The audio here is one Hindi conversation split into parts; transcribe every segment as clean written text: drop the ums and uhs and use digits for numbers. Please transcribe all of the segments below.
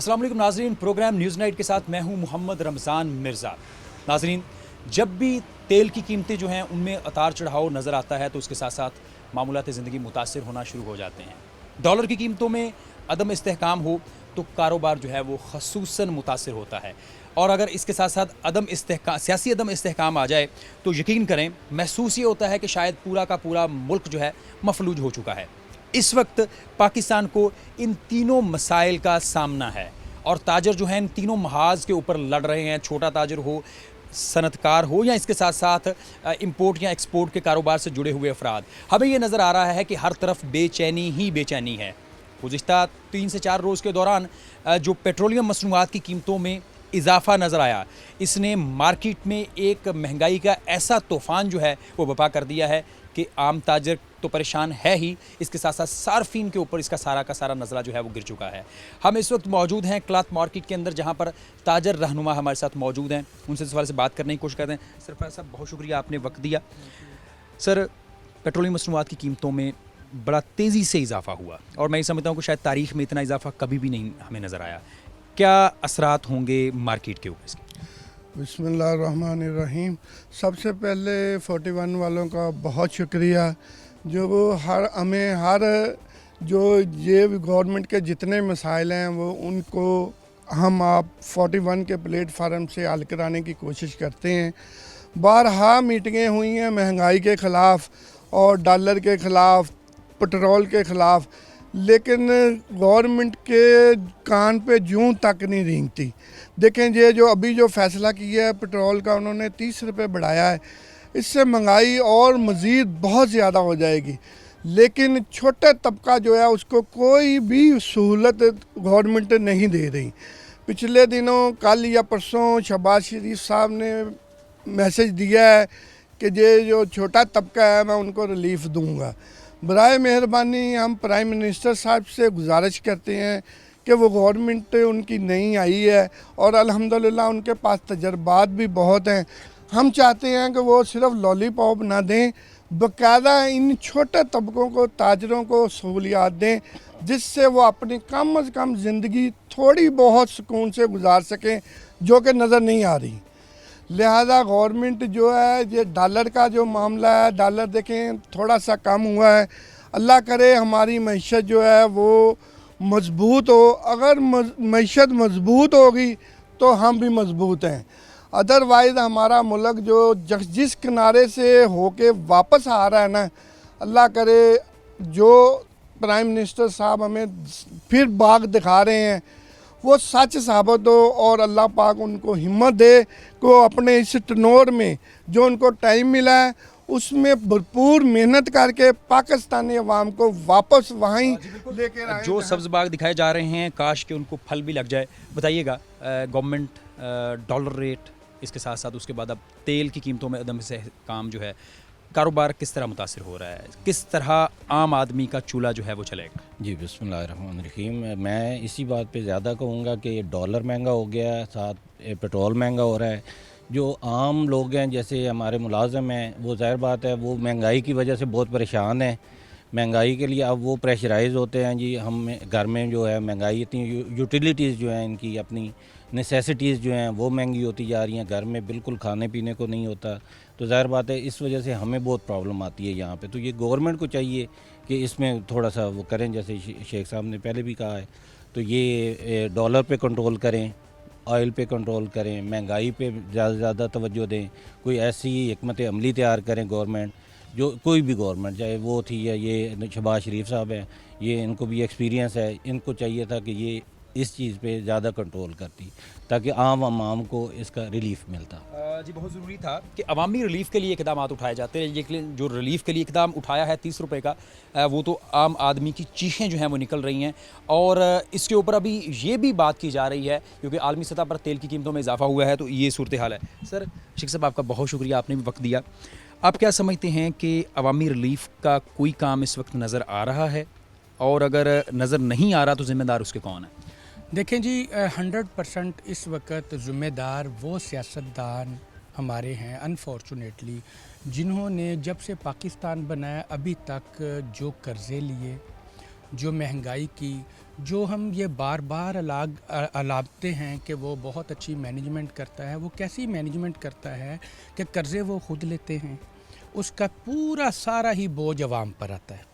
अस्सलाम वालेकुम नाजरीन, प्रोग्राम न्यूज़ नाइट के साथ मैं हूं मोहम्मद रमज़ान मिर्ज़ा। नाजरीन, जब भी तेल की कीमतें जो हैं उनमें उतार चढ़ाव नज़र आता है तो उसके साथ साथ मामूलात ज़िंदगी मुतासिर होना शुरू हो जाते हैं। डॉलर की कीमतों में अदम इस्तेहकाम हो तो कारोबार जो है वो खसूसन मुतासिर होता है, और अगर इसके साथ साथ सियासी अदम इस्तेहकाम आ जाए तो यकीन करें महसूस ये होता है कि शायद पूरा का पूरा मुल्क जो है मफलूज हो चुका है। इस वक्त पाकिस्तान को इन तीनों मसाइल का सामना है और ताजर जो हैं इन तीनों महाज के ऊपर लड़ रहे हैं। छोटा ताजर हो, सनतकार हो, या इसके साथ साथ इंपोर्ट या एक्सपोर्ट के कारोबार से जुड़े हुए अफराद। हमें ये नज़र आ रहा है कि हर तरफ बेचैनी ही बेचैनी है। गुज़िश्ता 3 से 4 रोज़ के दौरान जो पेट्रोलियम मसनूआत की कीमतों में इजाफा नज़र आया, इसने मार्केट में एक महंगाई का ऐसा तूफ़ान जो है वो बर्पा कर दिया है कि आम ताजर तो परेशान है ही, इसके साथ साथ सार्फिन के ऊपर इसका सारा का सारा नज़रा जो है वो गिर चुका है। हम इस वक्त मौजूद हैं क्लॉथ मार्केट के अंदर, जहां पर ताजर रहनुमा हमारे साथ मौजूद हैं। उनसे इस बारे से बात करने की कोशिश करते हैं। सर साहब, बहुत शुक्रिया, आपने वक्त दिया। सर, पेट्रोलियम मसनूआत की कीमतों में बड़ा तेज़ी से इजाफा हुआ और मैं ये समझता हूँ कि शायद तारीख़ में इतना इजाफा कभी भी नहीं हमें नज़र आया। क्या असरात होंगे मार्केट के ऊपर इसके? बिस्मिल्लाहिर्रहमानिर्रहीम। सबसे पहले 41 वालों का बहुत शुक्रिया, जो वो हर जो ये गवर्नमेंट के जितने मसाइल हैं वो उनको हम आप 41 के प्लेटफार्म से हल कराने की कोशिश करते हैं। बारहा मीटिंगें हुई हैं महंगाई के ख़िलाफ़ और डॉलर के ख़िलाफ़, पेट्रोल के ख़िलाफ़, लेकिन गवर्नमेंट के कान पे जूं तक नहीं रेंगती। देखें, ये जो अभी जो फ़ैसला किया है पेट्रोल का, उन्होंने 30 रुपये बढ़ाया है, इससे महंगाई और मज़ीद बहुत ज़्यादा हो जाएगी। लेकिन छोटे तबका जो है उसको कोई भी सहूलत गवर्नमेंट नहीं दे रही। पिछले दिनों कल या परसों शहबाज शरीफ साहब ने मैसेज दिया है कि ये जो छोटा तबका है मैं उनको रिलीफ़ दूंगा। बराए मेहरबानी हम प्राइम मिनिस्टर साहब से गुजारिश करते हैं कि वो गवर्नमेंट उनकी नई आई है और अल्हम्दुलिल्लाह उनके पास तजर्बात भी बहुत हैं। हम चाहते हैं कि वो सिर्फ लॉलीपॉप ना दें, बाकायदा इन छोटे तबकों को, ताजरों को सहूलियात दें, जिससे वो अपनी कम अज़ कम ज़िंदगी थोड़ी बहुत सुकून से गुजार सकें, जो कि नज़र नहीं आ रही। लिहाजा गवर्नमेंट जो है, ये डॉलर का जो मामला है, डॉलर देखें थोड़ा सा कम हुआ है। अल्लाह करे हमारी मईशत जो है वो मज़बूत हो। अगर मईशत मज़बूत होगी तो हम भी मज़बूत हैं। अदरवाइज़ हमारा मुल्क जो जिस किनारे से होके वापस आ रहा है ना, अल्लाह करे जो प्राइम मिनिस्टर साहब हमें फिर बाग दिखा रहे हैं वो सच साबित हो और अल्लाह पाक उनको हिम्मत दे को अपने इस टनोर में जो उनको टाइम मिला है उसमें भरपूर मेहनत करके पाकिस्तानी अवाम को वापस वहीं लेकर आए। जो सब्ज़ बाग दिखाए जा रहे हैं, काश कि उनको फल भी लग जाए। बताइएगा, गवर्नमेंट, डॉलर रेट, इसके साथ साथ उसके बाद अब तेल की कीमतों में अदम से काम जो है, कारोबार किस तरह मुतासिर हो रहा है? किस तरह आम आदमी का चूल्हा जो है वो चलेगा? जी, बिस्मिल्लाहिर्रहमानिर्रहीम। मैं इसी बात पे ज़्यादा कहूँगा कि डॉलर महंगा हो गया है, साथ पेट्रोल महंगा हो रहा है। जो आम लोग हैं, जैसे हमारे मुलाज़िम हैं, वो ज़ाहिर बात है वो महंगाई की वजह से बहुत परेशान हैं। महंगाई के लिए अब वो प्रेशराइज़ होते हैं। जी, हम घर में जो है महंगाई इतनी, यूटिलिटीज़ जो हैं इनकी अपनी नेसेसिटीज़ जो हैं वो महंगी होती जा रही हैं। घर में बिल्कुल खाने पीने को नहीं होता, तो ज़ाहिर बात है इस वजह से हमें बहुत प्रॉब्लम आती है यहाँ पे। तो ये गवर्नमेंट को चाहिए कि इसमें थोड़ा सा वो करें, जैसे शेख साहब ने पहले भी कहा है। तो ये डॉलर पे कंट्रोल करें, ऑयल पे कंट्रोल करें, महंगाई पे ज़्यादा से ज़्यादा तवज्जो दें। कोई ऐसी हिकमत अमली तैयार करें गवर्नमेंट, जो कोई भी गवर्नमेंट, चाहे वो थी या ये शहबाज शरीफ साहब हैं, ये इनको भी एक्सपीरियंस है। इनको चाहिए था कि ये इस चीज़ पे ज़्यादा कंट्रोल करती ताकि आम को इसका रिलीफ मिलता। जी, बहुत ज़रूरी था कि अवामी रिलीफ़ के लिए इकदाम उठाए जाते हैं। ये जो रिलीफ़ के लिए इकदाम उठाया है 30 रुपये का, वो तो आम आदमी की चीखें जो हैं वो निकल रही हैं। और इसके ऊपर अभी ये भी बात की जा रही है क्योंकि आलमी सतह पर तेल की कीमतों में इजाफा हुआ है, तो ये सूरत हाल है। सर शेख साहब, आपका बहुत शुक्रिया, आपने भी वक्त दिया। आप क्या समझते हैं कि अवामी रिलीफ़ का कोई काम इस वक्त नज़र आ रहा है, और अगर नज़र नहीं आ रहा तो ज़िम्मेदार उसके कौन है? देखें जी, 100% इस वक्त ज़िम्मेदार वो सियासतदान हमारे हैं अनफॉर्चुनेटली, जिन्होंने जब से पाकिस्तान बनाया अभी तक जो कर्ज़े लिए जो महंगाई की, जो हम ये बार बार अलापते हैं कि वो बहुत अच्छी मैनेजमेंट करता है, वो कैसी मैनेजमेंट करता है कि कर्ज़े वो खुद लेते हैं, उसका पूरा सारा ही बोझ अवाम पर आता है।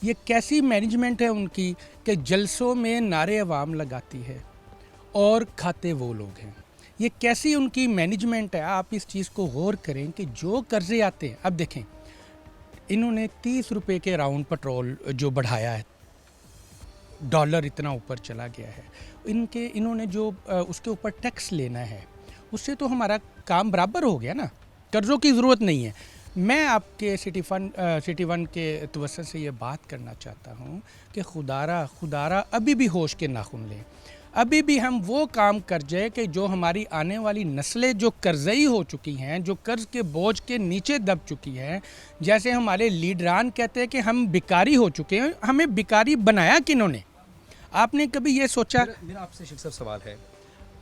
ये कैसी मैनेजमेंट है उनकी कि जलसों में नारे अवाम लगाती है और खाते वो लोग हैं। ये कैसी उनकी मैनेजमेंट है, आप इस चीज़ को गौर करें कि जो कर्ज़े आते हैं, अब देखें इन्होंने 30 रुपए के राउंड पेट्रोल जो बढ़ाया है, डॉलर इतना ऊपर चला गया है, इन्होंने जो उसके ऊपर टैक्स लेना है, उससे तो हमारा काम बराबर हो गया ना, कर्ज़ों की ज़रूरत नहीं है। मैं आपके सिटी वन के तवज्जुह से ये बात करना चाहता हूँ कि खुदारा अभी भी होश के नाखून लें, अभी भी हम वो काम कर जाए कि जो हमारी आने वाली नस्लें जो कर्ज़ई हो चुकी हैं, जो कर्ज़ के बोझ के नीचे दब चुकी हैं, जैसे हमारे लीडरान कहते हैं कि हम भिखारी हो चुके हैं, हमें भिखारी बनाया किन्होंने? आपने कभी ये सोचा? मेरा आपसे शेख साहब सवाल है,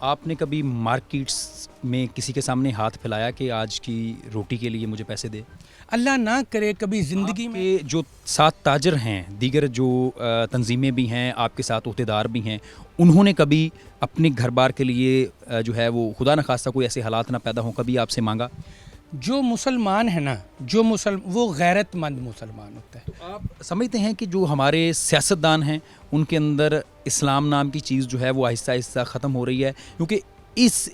आपने कभी मार्केट्स में किसी के सामने हाथ फैलाया कि आज की रोटी के लिए मुझे पैसे दे? अल्लाह ना करे कभी ज़िंदगी में। आपके जो साथ ताजर हैं, दीगर जो तंजीमें भी हैं, आपके साथ ओहदेदार भी हैं, उन्होंने कभी अपने घर बार के लिए जो है वो खुदा न खास्ता कोई ऐसे हालात ना पैदा हों, कभी आपसे मांगा? जो मुसलमान है ना, वो गैरतमंद मुसलमान होता है। तो आप समझते हैं कि जो हमारे सियासतदान हैं उनके अंदर इस्लाम नाम की चीज़ जो है वो आहिस्ता आहिस्ता ख़त्म हो रही है, क्योंकि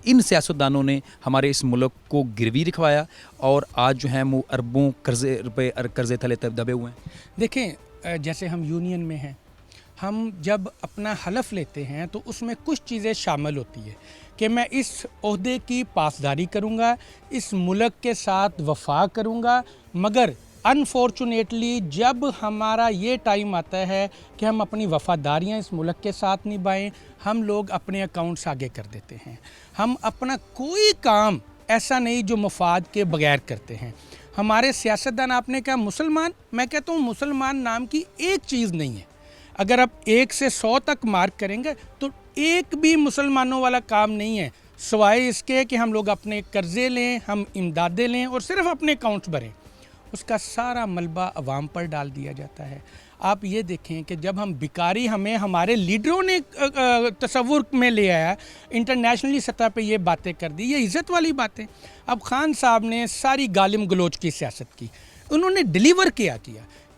इन सियासतदानों ने हमारे इस मुल्क को गिरवी रखवाया और आज जो है वो अरबों कर्ज़े तले दबे हुए हैं। देखें, जैसे हम यूनियन में हैं, हम जब अपना हलफ लेते हैं तो उसमें कुछ चीज़ें शामिल होती है कि मैं इस ओहदे की पासदारी करूँगा, इस मुल्क के साथ वफा करूँगा, मगर अनफॉर्चुनेटली जब हमारा ये टाइम आता है कि हम अपनी वफ़ादारियाँ इस मुल्क के साथ निभाएं, हम लोग अपने अकाउंट्स आगे कर देते हैं। हम अपना कोई काम ऐसा नहीं जो मफाद के बगैर करते हैं। हमारे सियासतदान, आपने कहा मुसलमान, मैं कहता हूँ मुसलमान नाम की एक चीज़ नहीं है। अगर आप 1 से 100 तक मार्क करेंगे तो एक भी मुसलमानों वाला काम नहीं है, सिवाय इसके कि हम लोग अपने कर्ज़े लें, हम इमदादें लें और सिर्फ अपने अकाउंट्स भरें। उसका सारा मलबा अवाम पर डाल दिया जाता है। आप ये देखें कि जब हम भिखारी, हमें हमारे लीडरों ने तसव्वुर में ले आया, इंटरनेशनली सतह पे ये बातें कर दी, ये इज़्ज़त वाली बातें। अब खान साहब ने सारी गालिम गलोच की सियासत की, उन्होंने डिलीवर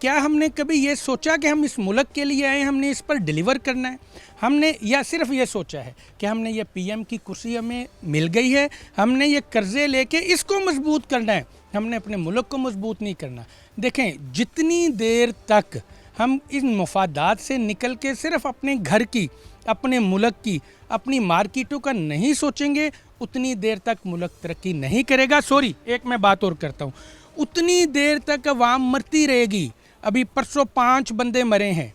क्या हमने कभी ये सोचा कि हम इस मुल्क के लिए आए, हमने इस पर डिलीवर करना है? हमने या सिर्फ ये सोचा है कि हमने ये पीएम की कुर्सी हमें मिल गई है, हमने ये कर्ज़े लेके इसको मजबूत करना है, हमने अपने मुल्क को मजबूत नहीं करना। देखें, जितनी देर तक हम इन मफादात से निकल के सिर्फ अपने घर की, अपने मुल्क की, अपनी मार्केटों का नहीं सोचेंगे, उतनी देर तक मुल्क तरक्की नहीं करेगा। एक मैं बात और करता हूँ, उतनी देर तक अवाम मरती रहेगी। अभी परसों 5 बंदे मरे हैं,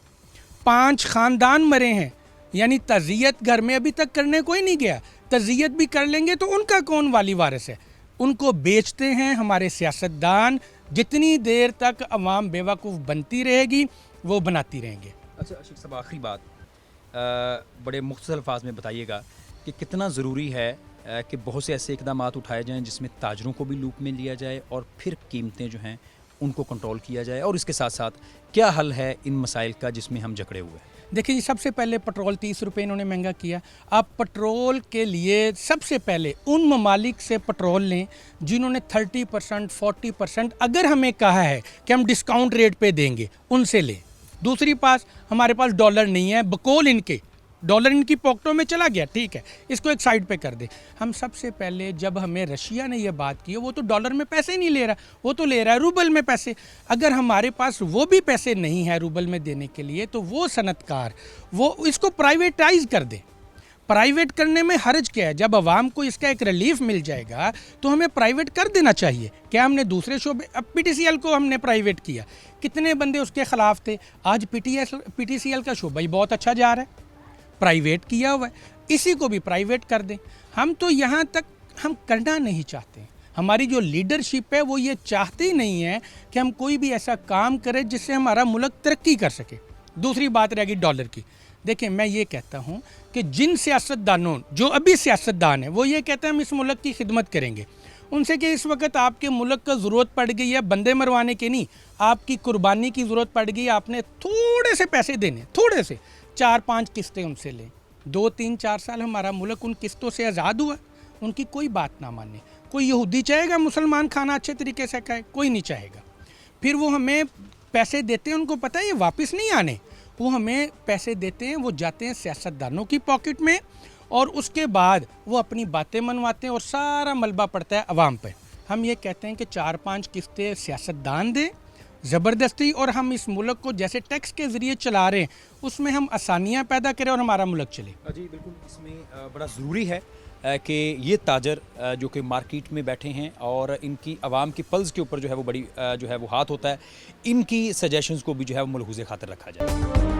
5 ख़ानदान मरे हैं, यानी तज़ियत घर में अभी तक करने कोई नहीं गया। तज़ियत भी कर लेंगे तो उनका कौन वाली वारिस है? उनको बेचते हैं हमारे सियासतदान। जितनी देर तक अवाम बेवकूफ़ बनती रहेगी, वो बनाती रहेंगे। अच्छा शेख साहब, आखिरी बात, बड़े मुख्तसर अल्फाज में बताइएगा कि कितना ज़रूरी है कि बहुत से ऐसे इक़दाम उठाए जाएँ जिसमें ताजरों को भी लूप में लिया जाए और फिर कीमतें जो हैं उनको कंट्रोल किया जाए, और इसके साथ साथ क्या हल है इन मसाइल का जिसमें हम जकड़े हुए हैं? देखिए जी, सबसे पहले पेट्रोल 30 रुपये इन्होंने महंगा किया। आप पेट्रोल के लिए सबसे पहले उन ममालिक से पेट्रोल लें जिन्होंने 30%, 40% अगर हमें कहा है कि हम डिस्काउंट रेट पे देंगे, उनसे लें। दूसरी हमारे पास डॉलर नहीं है, बकौल इनके डॉलर इनकी पॉकेटों में चला गया, ठीक है, इसको एक साइड पे कर दे। हम सबसे पहले, जब हमें रशिया ने ये बात की, वो तो डॉलर में पैसे ही नहीं ले रहा, वो तो ले रहा है रूबल में पैसे। अगर हमारे पास वो भी पैसे नहीं है रूबल में देने के लिए, तो वो सनतकार वो इसको प्राइवेटाइज कर दे। प्राइवेट करने में हर्ज क्या है? जब आवाम को इसका एक रिलीफ मिल जाएगा तो हमें प्राइवेट कर देना चाहिए। क्या हमने दूसरे शोबे, अब पीटीसीएल को हमने प्राइवेट किया, कितने बंदे उसके ख़िलाफ़ थे, आज पीटीसीएल का शोबा ही बहुत अच्छा जा रहा है, प्राइवेट किया हुआ है, इसी को भी प्राइवेट कर दें। हम तो यहाँ तक हम करना नहीं चाहते। हमारी जो लीडरशिप है वो ये चाहते ही नहीं है कि हम कोई भी ऐसा काम करें जिससे हमारा मुल्क तरक्की कर सके। दूसरी बात रहेगी डॉलर की। देखिए, मैं ये कहता हूँ कि जिन सियासतदानों, जो अभी सियासतदान हैं, वो ये कहते हैं हम इस मुल्क की खिदमत करेंगे, उनसे कि इस वक्त आपके मुल्क का ज़रूरत पड़ गई है बंदे मरवाने के नहीं, आपकी कुर्बानी की ज़रूरत पड़ गई है, आपने थोड़े से पैसे देने, थोड़े से 4-5 किस्तें उनसे लें। 2-3-4 साल हमारा मुल्क उन किस्तों से आज़ाद हुआ, उनकी कोई बात ना माने। कोई यहूदी चाहेगा मुसलमान खाना अच्छे तरीके से खाए? कोई नहीं चाहेगा। फिर वो हमें पैसे देते हैं, उनको पता है ये वापस नहीं आने, वो हमें पैसे देते हैं, वो जाते हैं सियासतदानों की पॉकेट में और उसके बाद वो अपनी बातें मनवाते हैं और सारा मलबा पड़ता है अवाम पे। हम ये कहते हैं कि 4-5 किस्तें सियासतदान दें ज़बरदस्ती, और हम इस मुल्क को जैसे टैक्स के ज़रिए चला रहे हैं उसमें हम आसानियाँ पैदा करें और हमारा मुल्क चले। जी बिल्कुल, इसमें बड़ा ज़रूरी है कि ये ताजर जो कि मार्केट में बैठे हैं और इनकी आवाम की पल्स के ऊपर जो है वो बड़ी जो है वो हाथ होता है, इनकी सजेशंस को भी जो है वो मलहूज़े खातिर रखा जाए।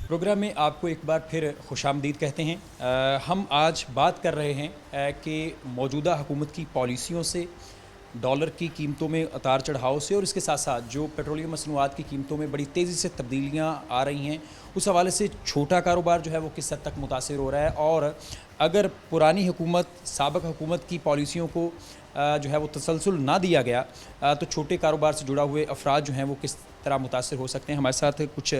प्रोग्राम में आपको एक बार फिर खुशामदीद कहते हैं। हम आज बात कर रहे हैं कि मौजूदा हुकूमत की पॉलिसियों से, डॉलर की कीमतों में उतार चढ़ाव से और इसके साथ साथ जो पेट्रोलियम मसनूआत की कीमतों में बड़ी तेज़ी से तब्दीलियां आ रही हैं, उस हवाले से छोटा कारोबार जो है वो किस हद तक मुतासिर हो रहा है, और अगर पुरानी हुकूमत, साबिक़ हुकूमत की पॉलिसियों को जो है वो तसलसल ना दिया गया तो छोटे कारोबार से जुड़ा हुए अफराद जो हैं वो किस तरह मुतासिर हो सकते हैं। हमारे साथ कुछ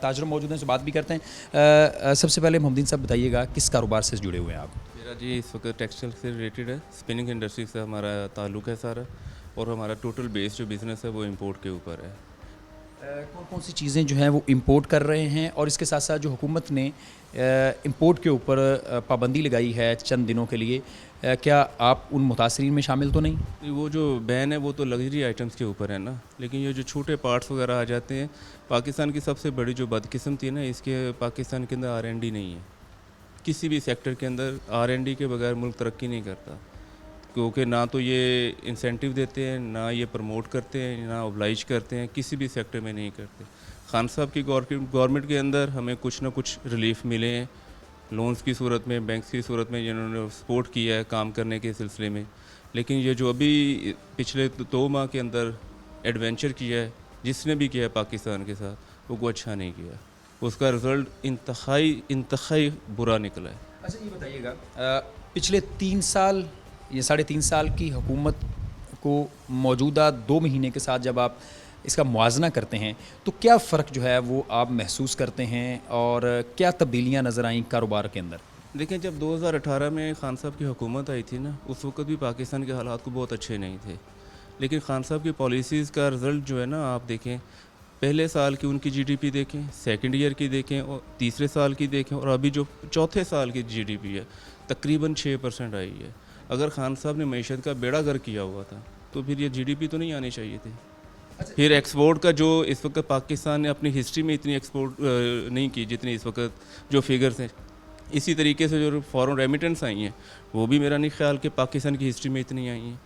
ताजर मौजूद हैं, से बात भी करते हैं। सबसे पहले मोहम्मदीन साहब बताइएगा, किस कारोबार से जुड़े हुए हैं आप? मेरा जी इस वक्त टेक्सटाइल से रिलेटेड है, स्पिनिंग इंडस्ट्री से हमारा ताल्लुक़ है सारा, और हमारा टोटल बेस जो बिज़नेस है वो इंपोर्ट के ऊपर है। कौन कौन सी चीज़ें जो हैं वो इंपोर्ट कर रहे हैं, और इसके साथ साथ जो हुकूमत ने इंपोर्ट के ऊपर पाबंदी लगाई है चंद दिनों के लिए, क्या आप उन मुतासरीन में शामिल तो नहीं? वो जो बैन है वो तो लग्जरी आइटम्स के ऊपर है ना, लेकिन ये जो छोटे पार्ट्स वगैरह आ जाते हैं, पाकिस्तान की सबसे बड़ी जो बदकिस्मती है ना, इसके पाकिस्तान के अंदर R&D नहीं है। किसी भी सेक्टर के अंदर R&D के बगैर मुल्क तरक्की नहीं करता, क्योंकि ना तो ये इंसेंटिव देते हैं, ना ये प्रमोट करते हैं, ना ऑब्लाइज करते हैं, किसी भी सेक्टर में नहीं करते। खान साहब की गवर्नमेंट के अंदर हमें कुछ ना कुछ रिलीफ मिले हैं, लोन्स की सूरत में, बैंक्स की सूरत में, जिन्होंने सपोर्ट किया है काम करने के सिलसिले में। लेकिन ये जो अभी पिछले 2 माह के अंदर एडवेंचर किया है, जिसने भी किया है पाकिस्तान के साथ, वो को अच्छा नहीं किया, उसका रिज़ल्ट इंतहाई बुरा निकला है। अच्छा ये बताइएगा, पिछले 3 साल या 3.5 साल की हुकूमत को मौजूदा 2 महीने के साथ जब आप इसका मुआजना करते हैं तो क्या फ़र्क जो है वो आप महसूस करते हैं, और क्या तब्दीलियां नज़र आईं कारोबार के अंदर? देखें, जब 2018 में खान साहब की हुकूमत आई थी ना, उस वक्त भी पाकिस्तान के हालात को बहुत अच्छे नहीं थे, लेकिन खान साहब की पॉलिसीज़ का रिज़ल्ट जो है ना, आप देखें, पहले साल की उनकी GDP देखें, सेकंड ईयर की देखें, और तीसरे साल की देखें, और अभी जो चौथे साल की GDP है तकरीबन 6% आई है। अगर खान साहब ने मईशत का बेड़ा गर्क किया हुआ था तो फिर ये GDP तो नहीं आनी चाहिए थी। फिर एक्सपोर्ट का जो इस वक्त पाकिस्तान ने अपनी हिस्ट्री में इतनी एक्सपोर्ट नहीं की जितनी इस वक्त जो फिगर्स हैं, इसी तरीके से जो फॉरेन रेमिटेंस आई हैं वो भी मेरा नहीं ख्याल कि पाकिस्तान की हिस्ट्री में इतनी आई हैं।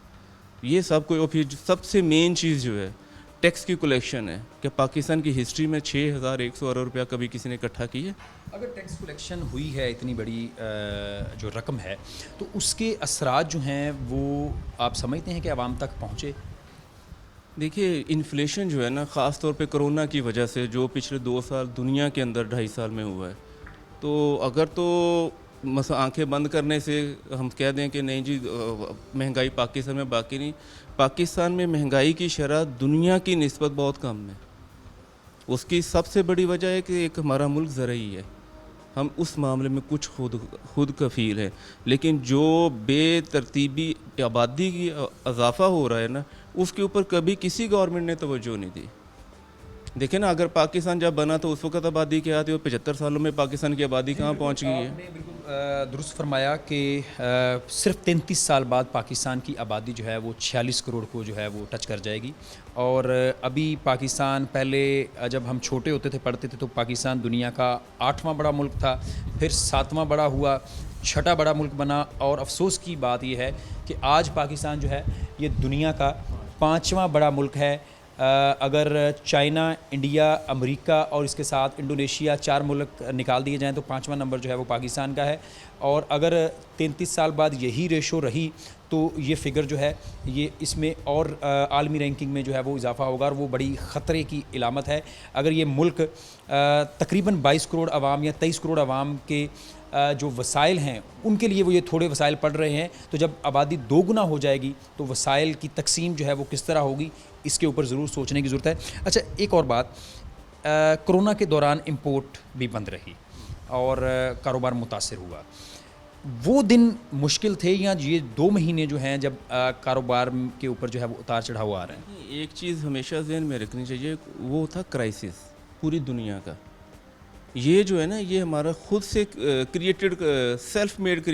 ये सब कोई, और फिर सबसे मेन चीज़ जो है टैक्स की कलेक्शन है, कि पाकिस्तान की हिस्ट्री में 6100 अरब रुपया कभी किसी ने इकट्ठा की है? अगर टैक्स कलेक्शन हुई है इतनी बड़ी जो रकम है, तो उसके असरात जो हैं वो आप समझते हैं कि आवाम तक पहुँचे? देखिए, इन्फ्लेशन जो है ना, ख़ास तौर पे कोरोना की वजह से, जो पिछले 2 साल दुनिया के अंदर 2.5 साल में हुआ है, तो अगर तो आंखें बंद करने से हम कह दें कि नहीं जी महंगाई पाकिस्तान में, बाकी नहीं, पाकिस्तान में महंगाई की शरह दुनिया की निस्बत बहुत कम है। उसकी सबसे बड़ी वजह है कि एक हमारा मुल्क ज़रई है, हम उस मामले में कुछ खुद कफ़ील है, लेकिन जो बेतरतीबी आबादी की इजाफ़ा हो रहा है ना, उसके ऊपर कभी किसी गवर्नमेंट ने तवज्जो नहीं दी। देखें ना, अगर पाकिस्तान जब बना तो उस वक्त आबादी क्या थी, और 75 सालों में पाकिस्तान की आबादी कहाँ पहुँच गई है? आपने बिल्कुल दुरुस्त फरमाया कि सिर्फ 33 साल बाद पाकिस्तान की आबादी जो है वो 46 करोड़ को जो है वो टच कर जाएगी। और अभी पाकिस्तान, पहले जब हम छोटे होते थे, पढ़ते थे, तो पाकिस्तान दुनिया का 8वां बड़ा मुल्क था, फिर 7वां बड़ा हुआ, 6ठा बड़ा मुल्क बना, और अफसोस की बात यह है कि आज पाकिस्तान जो है ये दुनिया का 5वां बड़ा मुल्क है। अगर चाइना, इंडिया, अमेरिका और इसके साथ इंडोनेशिया 4 मुल्क निकाल दिए जाएं तो 5वां नंबर जो है वो पाकिस्तान का है। और अगर 33 साल बाद यही रेशो रही तो ये फिगर जो है ये इसमें और आलमी रैंकिंग में जो है वो इजाफा होगा और वो बड़ी ख़तरे की इलामत है। अगर ये मुल्क तकरीबन 22 करोड़ आवाम या 23 करोड़ आवाम के जो वसाइल हैं उनके लिए वो ये थोड़े वसाइल पड़ रहे हैं, तो जब आबादी दोगुना हो जाएगी तो वसाइल की तकसीम जो है वो किस तरह होगी, इसके ऊपर ज़रूर सोचने की ज़रूरत है। अच्छा, एक और बात, कोरोना के दौरान इंपोर्ट भी बंद रही और कारोबार मुतासिर हुआ। वो दिन मुश्किल थे या ये 2 महीने जो हैं जब कारोबार के ऊपर जो है वो उतार चढ़ाव आ रहे हैं? एक चीज़ हमेशा जहन में रखनी चाहिए, वो था क्राइसिस पूरी दुनिया का। ये जो है ना, ये हमारा खुद से क्रिएटेड सेल्फ मेड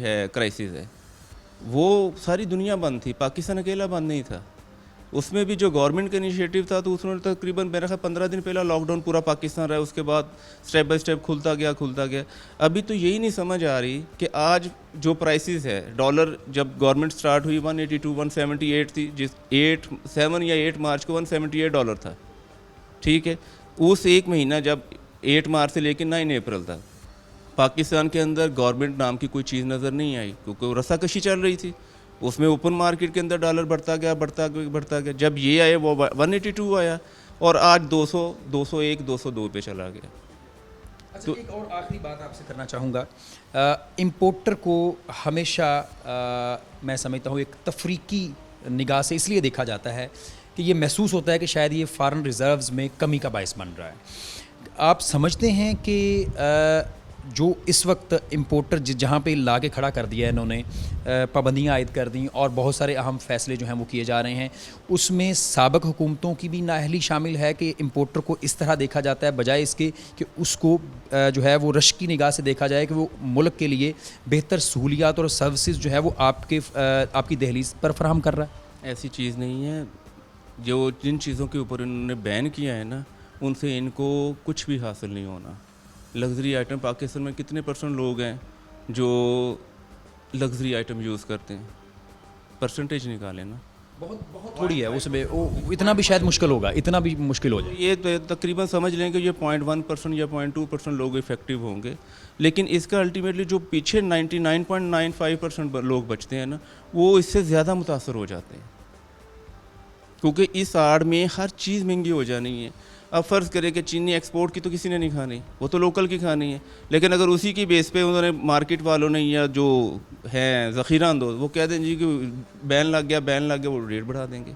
है क्राइसिस है। वो सारी दुनिया बंद थी, पाकिस्तान अकेला बंद नहीं था। उसमें भी जो गवर्नमेंट का इनिशिएटिव था तो उसमें तकरीबन मेरा ख्याल 15 दिन पहला लॉकडाउन पूरा पाकिस्तान रहा, उसके बाद स्टेप बाय स्टेप खुलता गया। अभी तो यही नहीं समझ आ रही कि आज जो प्राइसेस है, डॉलर जब गवर्नमेंट स्टार्ट हुई 182 178 थी, जिस 7 या 8 मार्च को $178 था, ठीक है। उस एक महीना जब 8 मार्च से लेकर 9 अप्रैल तक पाकिस्तान के अंदर गवर्नमेंट नाम की कोई चीज़ नज़र नहीं आई, क्योंकि वो रस्साकशी चल रही थी। उसमें ओपन मार्केट के अंदर डॉलर बढ़ता गया। जब ये आए वो 182 आया और आज 200, 201, 202 पे चला गया। अच्छा, एक और आखिरी बात आपसे करना चाहूँगा। इम्पोर्टर को हमेशा मैं समझता हूँ एक तफरीकी निगाह से इसलिए देखा जाता है कि ये महसूस होता है कि शायद ये फॉरेन रिज़र्व्स में कमी का बायस बन रहा है। आप समझते हैं कि जो इस वक्त इम्पोर्टर जहाँ पे ला के खड़ा कर दिया है इन्होंने, पाबंदियाँ आयद कर दी और बहुत सारे अहम फ़ैसले जो हैं वो किए जा रहे हैं, उसमें साबिक़ हुकूमतों की भी नाअहली शामिल है कि इम्पोर्टर को इस तरह देखा जाता है, बजाय इसके कि उसको जो है वो रश की निगाह से देखा जाए कि वो मुल्क के लिए बेहतर सहूलियात और सर्विसेज जो है वो आपकी दहलीज़ पर फराहम कर रहा है? ऐसी चीज़ नहीं है। जो जिन चीज़ों के ऊपर इन्होंने बैन किया है ना, उनसे इनको कुछ भी हासिल नहीं होना। लग्जरी आइटम, पाकिस्तान में कितने % लोग हैं जो लग्जरी आइटम यूज़ करते हैं? परसेंटेज निकालें ना, बहुत थोड़ी है उसमें, वो इतना भी शायद मुश्किल होगा, इतना भी मुश्किल हो जाए। ये तो तकरीबन समझ लें कि ये 0.1% या 0.2% लोग इफ़ेक्टिव होंगे, लेकिन इसका अल्टीमेटली जो पीछे 99.95% लोग बचते हैं ना, वो इससे ज़्यादा मुतासर हो जाते हैं, क्योंकि इस आड़ में हर चीज़ महंगी हो जानी है। अब फ़र्ज़ करें कि चीनी एक्सपोर्ट की तो किसी ने नहीं खानी, वो तो लोकल की खानी है, लेकिन अगर उसी की बेस पे उन्होंने मार्केट वालों ने या जो हैं ज़ख़ीरा अंदोज़ वो कह दें जी कि बैन लग गया, वो रेट बढ़ा देंगे।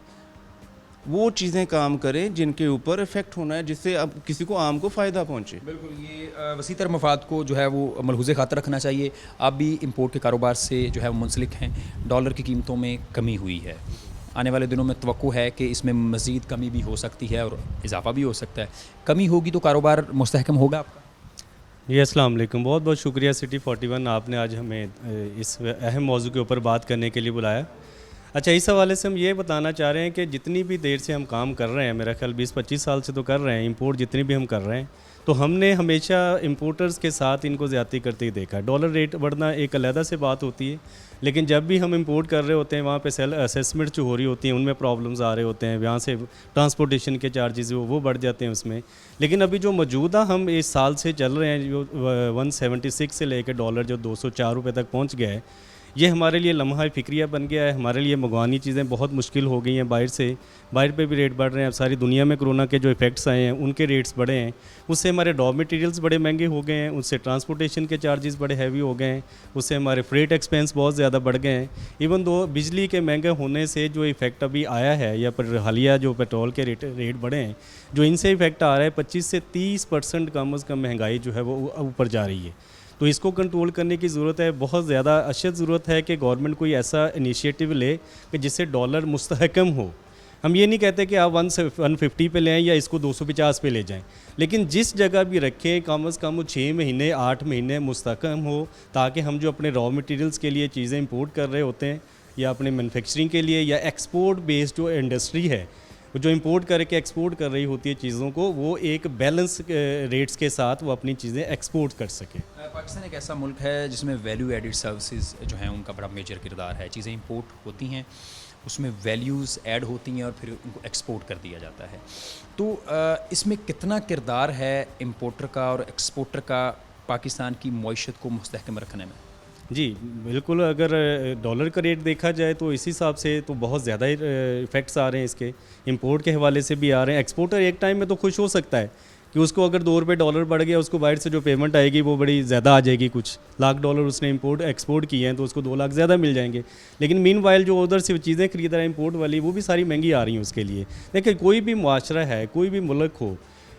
वो चीज़ें काम करें जिनके ऊपर इफ़ेक्ट होना है, जिससे अब किसी को आम को फ़ायदा पहुँचे। बिल्कुल, ये वसीतर मफाद को जो है वो मलहूज़े खातर रखना चाहिए। आप भी इम्पोर्ट के कारोबार से जो है वो मुंसलिक हैं। डॉलर की कीमतों में कमी हुई है, आने वाले दिनों में तवक्को है कि इसमें मज़ीद कमी भी हो सकती है और इजाफा भी हो सकता है। कमी होगी तो कारोबार मुस्तहकम होगा आपका? जी अस्सलाम वालेकुम, बहुत बहुत शुक्रिया सिटी 41, आपने आज हमें इस अहम मौजू के ऊपर बात करने के लिए बुलाया। अच्छा, इस हवाले से हम ये बताना चाह रहे हैं कि जितनी भी देर से हम काम कर रहे हैं, मेरा ख्याल 20-25 साल से तो कर रहे हैं, इंपोर्ट जितनी भी हम कर रहे हैं, तो हमने हमेशा इंपोर्टर्स के साथ इनको ज़्यादती करते ही देखा है। डॉलर रेट बढ़ना एक अलहदा से बात होती है, लेकिन जब भी हम इंपोर्ट कर रहे होते हैं वहाँ पे सेल असेसमेंट जो हो रही होती हैं उनमें प्रॉब्लम्स आ रहे होते हैं, यहाँ से ट्रांसपोर्टेशन के चार्जेस वो बढ़ जाते हैं उसमें। लेकिन अभी जो मौजूदा हम इस साल से चल रहे हैं, जो 176 से लेकर डॉलर जो 204 रुपये तक पहुँच गया है, ये हमारे लिए लम्हा फ़िक्रिया बन गया है। हमारे लिए मंगवानी चीज़ें बहुत मुश्किल हो गई हैं बाहर से, बाहर पे भी रेट बढ़ रहे हैं। अब सारी दुनिया में कोरोना के जो इफ़ेक्ट्स आए हैं उनके रेट्स बढ़े हैं, उससे हमारे रॉ मटेरियल्स बड़े महंगे हो गए हैं, उससे ट्रांसपोर्टेशन के चार्जेस बड़े हैवी हो गए हैं, उससे हमारे फ्रेट एक्सपेंस बहुत ज़्यादा बढ़ गए हैं। इवन दो बिजली के महंगे होने से जो इफ़ेक्ट अभी आया है, या पर हालिया जो पेट्रोल के रेट बढ़े हैं, जो इनसे इफ़ेक्ट आ रहा है 25 से 30% कम अज़ कम महंगाई जो है वो ऊपर जा रही है। तो इसको कंट्रोल करने की ज़रूरत है, बहुत ज़्यादा अशद ज़रूरत है कि गवर्नमेंट कोई ऐसा इनिशिएटिव ले कि जिससे डॉलर मुस्तहकम हो। हम ये नहीं कहते कि आप 150 पे ले आएँ या इसको 250 पे ले जाएं, लेकिन जिस जगह भी रखें कम अज़ कम वो 6 महीने 8 महीने मुस्तहकम हो, ताकि हम जो अपने रॉ मटेरियल्स के लिए चीज़ें इंपोर्ट कर रहे होते हैं या अपने मैन्युफैक्चरिंग के लिए या एक्सपोर्ट बेस्ड जो इंडस्ट्री है जो इंपोर्ट करके एक्सपोर्ट कर रही होती है चीज़ों को, वो एक बैलेंस रेट्स के साथ वो अपनी चीज़ें एक्सपोर्ट कर सकें। पाकिस्तान एक ऐसा मुल्क है जिसमें वैल्यू एडिड सर्विसेज जो हैं उनका बड़ा मेजर किरदार है। चीज़ें इंपोर्ट होती हैं, उसमें वैल्यूज़ ऐड होती हैं और फिर उनको एक्सपोर्ट कर दिया जाता है। तो इसमें कितना किरदार है इम्पोर्टर का और एक्सपोर्टर का पाकिस्तान की मईशत को मुस्तहकम रखने में? जी बिल्कुल, अगर डॉलर का रेट देखा जाए तो इस हिसाब से तो बहुत ज़्यादा इफ़ेक्ट्स आ रहे हैं इसके, इंपोर्ट के हवाले से भी आ रहे हैं। एक्सपोर्टर एक टाइम में तो खुश हो सकता है कि उसको अगर $2 बढ़ गया, उसको बाहर से जो पेमेंट आएगी वो बड़ी ज़्यादा आ जाएगी, कुछ $1,00,000 उसने एक्सपोर्ट किए हैं तो उसको 2 लाख ज़्यादा मिल जाएंगे। लेकिन मीन वाइल जो उधर से चीज़ें खरीद रहा है इंपोर्ट वाली, वो भी सारी महंगी आ रही हैं उसके लिए। देखिए, कोई भी मुआशरा है, कोई भी मुल्क हो,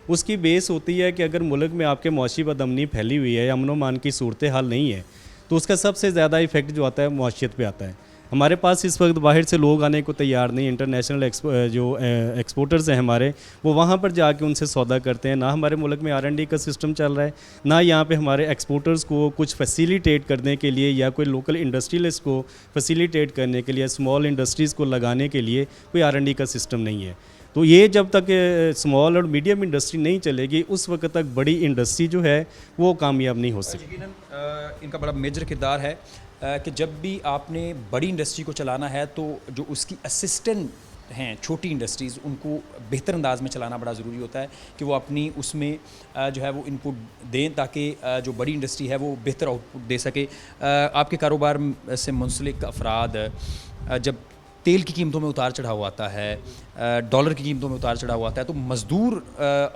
उसकी बेस होती है कि अगर मुल्क में आपके मौशी बदअमनी फैली हुई है या अमन मान की सूरत हाल नहीं है, तो उसका सबसे ज़्यादा इफेक्ट जो आता है मुआशियत पे आता है। हमारे पास इस वक्त बाहर से लोग आने को तैयार नहीं। इंटरनेशनल एक्सपोर्टर्स हैं हमारे, वो वहाँ पर जाके उनसे सौदा करते हैं। ना हमारे मुल्क में R&D का सिस्टम चल रहा है, ना यहाँ पे हमारे एक्सपोर्टर्स को कुछ फैसिलिटेट करने के लिए या कोई लोकल इंडस्ट्रियलिस्ट को फैसिलिटेट करने के लिए, स्मॉल इंडस्ट्रीज़ को लगाने के लिए कोई R&D का सिस्टम नहीं है। तो ये जब तक स्मॉल और मीडियम इंडस्ट्री नहीं चलेगी, उस वक्त तक बड़ी इंडस्ट्री जो है वो कामयाब नहीं हो सकती। यकीनन इनका बड़ा मेजर किरदार है कि जब भी आपने बड़ी इंडस्ट्री को चलाना है तो जो उसकी असिस्टेंट हैं छोटी इंडस्ट्रीज़, उनको बेहतर अंदाज में चलाना बड़ा ज़रूरी होता है कि वो अपनी उसमें जो है वो इनपुट दें ताकि जो बड़ी इंडस्ट्री है वो बेहतर आउटपुट दे सके। आपके कारोबार से मुंसलिक अफराद जब तेल की कीमतों में उतार चढ़ाव आता है, डॉलर की कीमतों में उतार चढ़ाव आता है, तो मज़दूर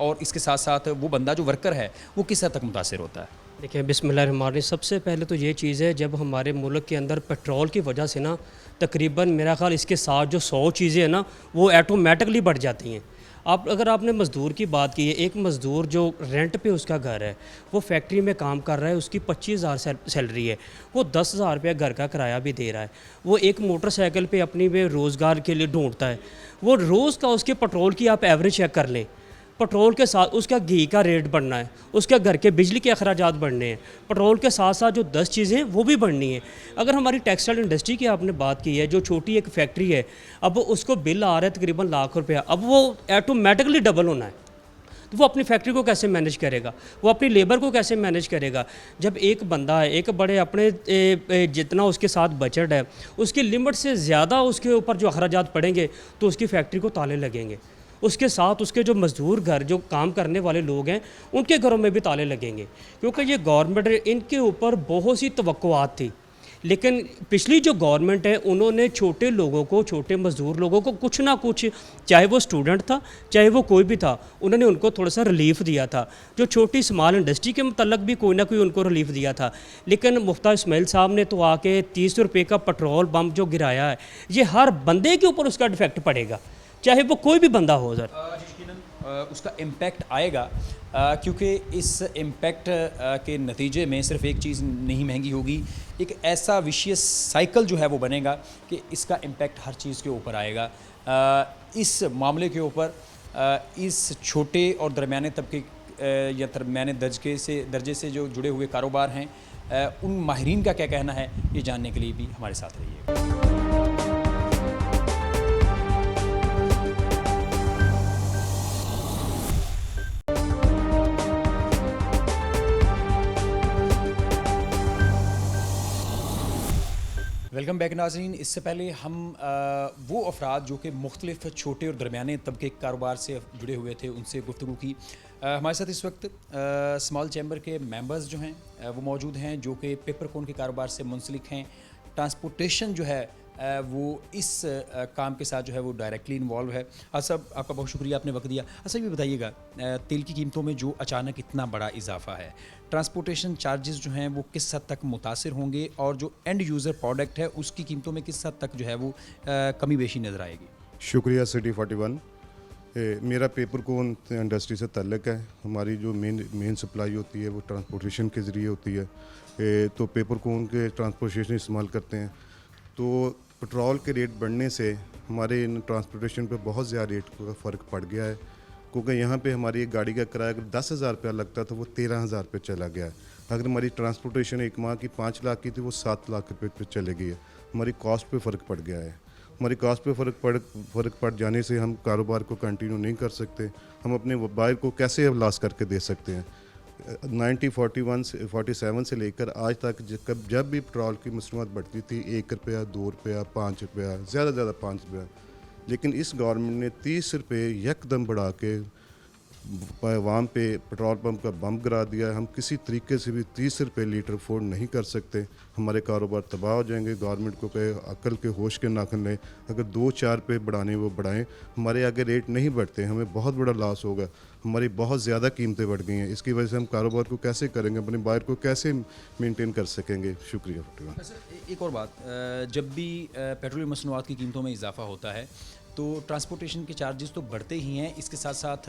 और इसके साथ साथ वो बंदा जो वर्कर है वो किस हद तक मुतासिर होता है? देखिए, बिस्मिल्लाहिर्रहमानिर्रहीम, सबसे पहले तो ये चीज़ है, जब हमारे मुल्क के अंदर पेट्रोल की वजह से ना तकरीबन मेरा ख्याल इसके साथ जो 100 चीज़ें हैं ना वो ऑटोमेटिकली बढ़ जाती हैं। अगर आपने मज़दूर की बात की है, एक मज़दूर जो रेंट पे उसका घर है, वो फैक्ट्री में काम कर रहा है, उसकी 25,000 सैलरी है, वो 10,000 रुपया घर का किराया भी दे रहा है। वो एक मोटरसाइकिल पे अपनी वे रोज़गार के लिए ढूंढता है। वो रोज़ का उसके पेट्रोल की आप एवरेज चेक कर लें, पेट्रोल के साथ उसका घी का रेट बढ़ना है, उसके घर के बिजली के अखराजात बढ़ने हैं, पेट्रोल के साथ साथ जो 10 चीज़ें हैं वो भी बढ़नी है। अगर हमारी टेक्सटाइल इंडस्ट्री की आपने बात की है, जो छोटी एक फैक्ट्री है, अब उसको बिल आ रहा है तकरीबन ₹1,00,000, अब वो ऑटोमेटिकली डबल होना है। तो वो अपनी फैक्ट्री को कैसे मैनेज करेगा, वो अपनी लेबर को कैसे मैनेज करेगा? जब एक बंदा है, एक बड़े अपने जितना उसके साथ बजट है उसकी लिमिट से ज़्यादा उसके ऊपर जो अखराजात पड़ेंगे तो उसकी फैक्ट्री को ताले लगेंगे। उसके साथ उसके जो मज़दूर घर जो काम करने वाले लोग हैं उनके घरों में भी ताले लगेंगे, क्योंकि ये गवर्नमेंट इनके ऊपर बहुत सी तवक्कुआत थी। लेकिन पिछली जो गवर्नमेंट है उन्होंने छोटे लोगों को, छोटे मज़दूर लोगों को कुछ ना कुछ, चाहे वो स्टूडेंट था चाहे वो कोई भी था, उन्होंने उनको थोड़ा सा रिलीफ दिया था। जो छोटी स्मॉल इंडस्ट्री के मतलब भी कोई ना कोई उनको रिलीफ दिया था। लेकिन मुफ्ता इस्माइल साहब ने तो आके 30 रुपये का पेट्रोल पम्प जो गिराया है, ये हर बंदे के ऊपर उसका डिफेक्ट पड़ेगा, चाहे वो कोई भी बंदा हो सर। यकीनन उसका इम्पैक्ट आएगा, क्योंकि इस इम्पैक्ट के नतीजे में सिर्फ एक चीज़ नहीं महंगी होगी, एक ऐसा विशियस साइकिल जो है वो बनेगा कि इसका इम्पैक्ट हर चीज़ के ऊपर आएगा। इस मामले के ऊपर इस छोटे और दरमियाने तबके या दरमियाने दर्जे से जो जुड़े हुए कारोबार हैं, उन माहिरीन का क्या कहना है, ये जानने के लिए भी हमारे साथ रहिए। वेलकम बैक नाज़रीन। इससे पहले हम वो अफराद जो कि मुख्तलिफ छोटे और दरमियाने तबके के कारोबार से जुड़े हुए थे उनसे गुफ्तगू की। हमारे साथ इस वक्त स्मॉल चैम्बर के मेंबर्स जो हैं वो मौजूद हैं, जो कि पेपर कोन के कारोबार से मुंसलिक हैं। ट्रांसपोर्टेशन जो है वो इस काम के साथ जो है वो डायरेक्टली इन्वॉल्व है। असब, आपका बहुत शुक्रिया, आपने वक्त दिया। अच्छा, ये बताइएगा, तेल की कीमतों में जो अचानक इतना बड़ा इजाफा है, ट्रांसपोर्टेशन चार्जेस जो हैं वो किस हद तक मुतासिर होंगे, और जो एंड यूज़र प्रोडक्ट है उसकी कीमतों में किस हद तक जो है वो कमी बेशी नज़र आएगी? शुक्रिया सिटी 41। मेरा पेपर कोन इंडस्ट्री से ताल्लुक़ है। हमारी जो मेन सप्लाई होती है वो ट्रांसपोर्टेशन के ज़रिए होती है। तो पेपर कोन के ट्रांसपोर्टेशन इस्तेमाल करते हैं। तो पेट्रोल के रेट बढ़ने से हमारे इन ट्रांसपोर्टेशन पे बहुत ज़्यादा रेट का फ़र्क पड़ गया है, क्योंकि यहाँ पे हमारी एक गाड़ी का किराया अगर 10,000 रुपया लगता था वो 13,000 रुपये चला गया है। अगर हमारी ट्रांसपोर्टेशन एक माह की 5 लाख की थी वो 7 लाख रुपये पे चले गई है। हमारी कॉस्ट पे फ़र्क पड़ गया है। हमारी कॉस्ट पे फ़र्क पड़ जाने से हम कारोबार को कंटिन्यू नहीं कर सकते। हम अपने बायर को कैसे लॉस करके दे सकते हैं? 1947 से लेकर आज तक जब भी पेट्रोल की मसनूआत बढ़ती थी 1 रुपया 2 रुपया 5 रुपया ज़्यादा 5 रुपया, लेकिन इस गवर्नमेंट ने 30 रुपये यकदम बढ़ा के वहाँ पे पेट्रोल पंप का बम गिरा दिया। हम किसी तरीके से भी 30 रुपये लीटर अफोर्ड नहीं कर सकते, हमारे कारोबार तबाह हो जाएंगे। गवर्नमेंट को कहे अकल के होश के नाखन लें, अगर 2-4 रुपये बढ़ाने वो बढ़ाएं, हमारे आगे रेट नहीं बढ़ते, हमें बहुत बड़ा लॉस होगा। हमारी बहुत ज़्यादा कीमतें बढ़ गई हैं, इसकी वजह से हम कारोबार को कैसे करेंगे, अपने बायर को कैसे मेंटेन कर सकेंगे। शुक्रिया। एक और बात, जब भी पेट्रोलियम मसनूआत की कीमतों में इजाफा होता है तो ट्रांसपोर्टेशन के चार्जेस तो बढ़ते ही हैं, इसके साथ साथ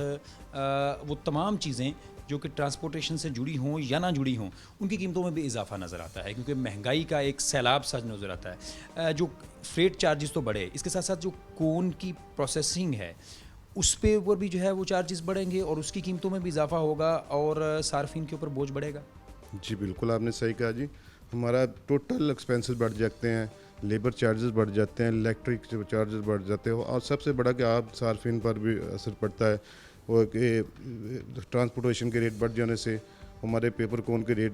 वो तमाम चीज़ें जो कि ट्रांसपोर्टेशन से जुड़ी हों या ना जुड़ी हों उनकी कीमतों में भी इजाफा नज़र आता है, क्योंकि महंगाई का एक सैलाब सा नज़र आता है। जो फ्रेट चार्जेस तो बढ़े, इसके साथ साथ जो कोन की प्रोसेसिंग है उस पे ऊपर भी जो है वो चार्जेस बढ़ेंगे और उसकी कीमतों में भी इजाफा होगा और सार्फिन के ऊपर बोझ बढ़ेगा। जी बिल्कुल, आपने सही कहा जी। हमारा टोटल एक्सपेंसेस बढ़ जाते हैं, लेबर चार्जेस बढ़ जाते हैं, इलेक्ट्रिक चार्जेस बढ़ जाते हैं, और सबसे बड़ा कि आप सार्फिन पर भी असर पड़ता है। वो कि ट्रांसपोर्टेशन के रेट बढ़ जाने से हमारे पेपर कोन के रेट